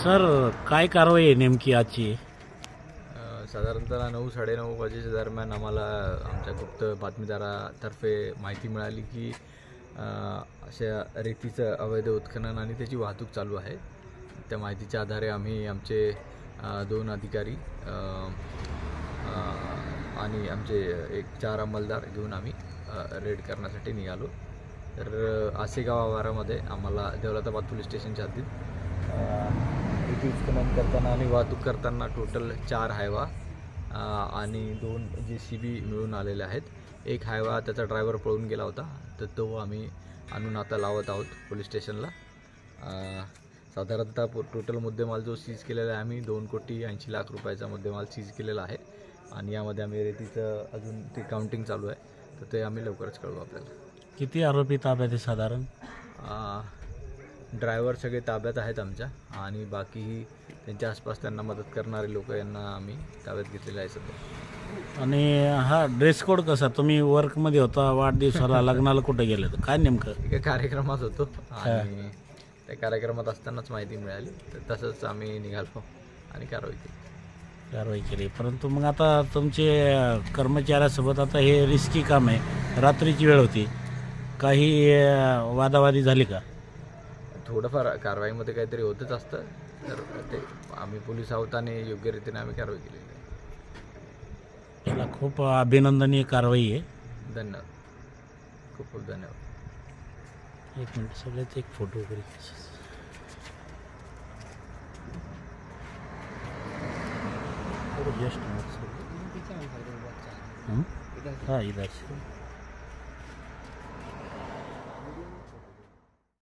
Sir काय कारवाई आहे नेमकी आजची? साधारणतः 9-9:30 वाजेच्या दरम्यान आम्हाला आमच्या गुप्त बातमीदारातर्फे माहिती मिळाली की अशा रेतीचं अवैध उत्खनन आणि त्याची वाहतूक चालू आहे। त्या माहितीच्या आधारे आम्ही आमचे 2 अधिकारी आणि आमचे 4 अंमलदार घेऊन आम्ही रेड करण्यासाठी निघालो। तर आसेगाव आवारामध्ये आम्हाला दौलताबाद पोलीस स्टेशनच्या हद्दीत रेती उत्खनन करताना आणि वाहतूक करताना टोटल 4 हायवा आणि 2 JCB मिळून आलेले आहेत। एक हायवा त्याचा ड्रायव्हर पळून गेला होता, तर तो आम्ही आणून आता लावत आहोत पोलीस स्टेशनला। साधारणतः टोटल मुद्देमाल जो सीज केलेला आहे आम्ही 2,80,00,000 रुपयाचा मुद्देमाल सीज केलेला आहे आणि यामध्ये आम्ही रेतीचं अजून ते काउंटिंग चालू आहे, तर ते आम्ही लवकरच कळवू आपल्याला। किती आरोपी ताब्यात आहे साधारण? ड्रायव्हर सगळे ताब्यात आहेत आमच्या आणि बाकी त्यांच्या आसपास त्यांना मदत करणारे लोक यांना आम्ही ताब्यात घेतलेले आहे सध्या। आणि हा ड्रेस कोड कसा? तुम्ही वर्कमध्ये होता, वाढदिवसाला लग्नाला कुठे गेले तर काय नेमकं? एका कार्यक्रमात होतो आणि त्या कार्यक्रमात असतानाच माहिती मिळाली, तर तसंच आम्ही निघालो आणि कारवाई केली। परंतु मग आता तुमचे कर्मचाऱ्यासोबत आता हे रिस्की काम आहे, रात्रीची वेळ होती, काही वादावादी झाली का? थोडंफार कारवाईमध्ये काहीतरी होतच असतं, तर ते आम्ही पोलीस आहोत आणि योग्य रीतीने आम्ही कारवाई केलेली आहे। याला खूप अभिनंदनीय कारवाई आहे। धन्यवाद, खूप खूप धन्यवाद। एक मिनिट, सगळ्याच एक फोटो वगैरे जस्ट हाँ इधर से